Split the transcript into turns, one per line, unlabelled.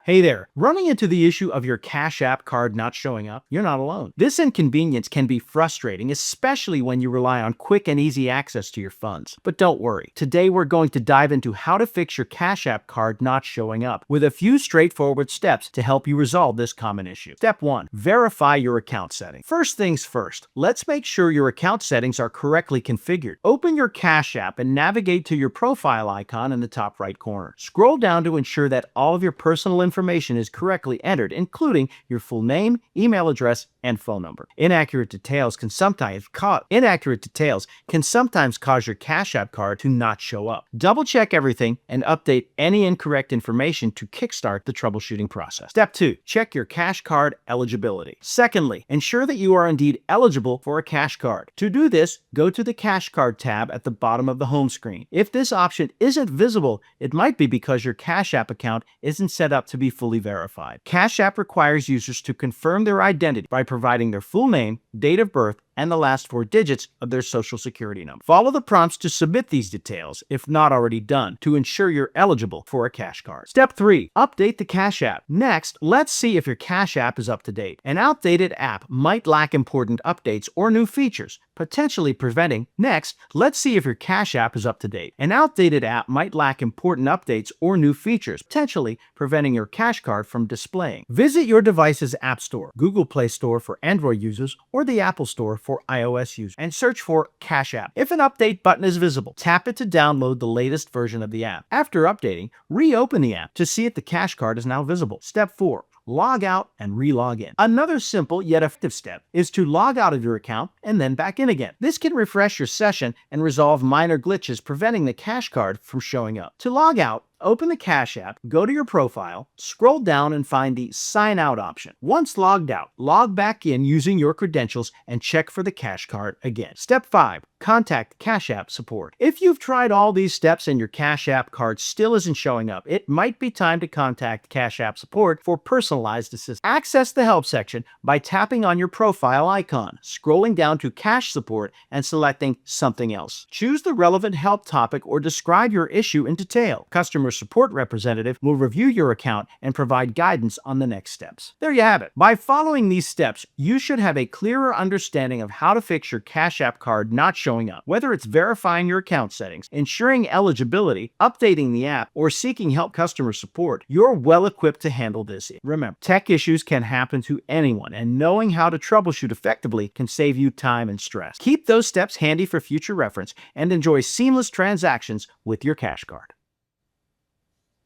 Hey there, running into the issue of your Cash App card not showing up? You're not alone. This inconvenience can be frustrating, especially when you rely on quick and easy access to your funds. But don't worry, today we're going to dive into how to fix your Cash App card not showing up with a few straightforward steps to help you resolve this common issue. Step 1. Verify your account settings. First things first, let's make sure your account settings are correctly configured. Open your Cash App and navigate to your profile icon in the top right corner. Scroll down to ensure that all of your personal information is correctly entered, including your full name, email address, and phone number. Inaccurate details can sometimes cause your Cash App card to not show up. Double check everything and update any incorrect information to kickstart the troubleshooting process. Step 2. Check your Cash Card eligibility. Secondly, ensure that you are indeed eligible for a Cash Card. To do this, go to the Cash Card tab at the bottom of the home screen. If this option isn't visible, it might be because your Cash App account isn't set up to be fully verified. Cash App requires users to confirm their identity by providing their full name, date of birth, and the last 4 digits of their social security number. Follow the prompts to submit these details, if not already done, to ensure you're eligible for a Cash Card. Step 3. Update the Cash App. Next, let's see if your Cash App is up to date. An outdated app might lack important updates or new features, potentially preventing. Next, let's see if your Cash App is up to date. An outdated app might lack important updates or new features, potentially preventing your Cash Card from displaying. Visit your device's App Store, Google Play Store for Android users, or the Apple Store for iOS users, and search for Cash App. If an update button is visible, tap it to download the latest version of the app. After updating, reopen the app to see if the Cash Card is now visible. Step 4. Log out and re-log in. Another simple yet effective step is to log out of your account and then back in again. This can refresh your session and resolve minor glitches, preventing the Cash Card from showing up. To log out, open the Cash App, go to your profile, scroll down and find the Sign Out option. Once logged out, log back in using your credentials and check for the Cash Card again. Step 5. Contact Cash App support. If you've tried all these steps and your Cash App card still isn't showing up, it might be time to contact Cash App support for personalized assistance. Access the help section by tapping on your profile icon, scrolling down to Cash Support, and selecting Something Else. Choose the relevant help topic or describe your issue in detail. Customer support representative will review your account and provide guidance on the next steps. There you have it. By following these steps, you should have a clearer understanding of how to fix your Cash App card not showing up. Whether it's verifying your account settings, ensuring eligibility, updating the app, or seeking help customer support, you're well equipped to handle this. Remember, tech issues can happen to anyone, and knowing how to troubleshoot effectively can save you time and stress. Keep those steps handy for future reference and enjoy seamless transactions with your Cash Card.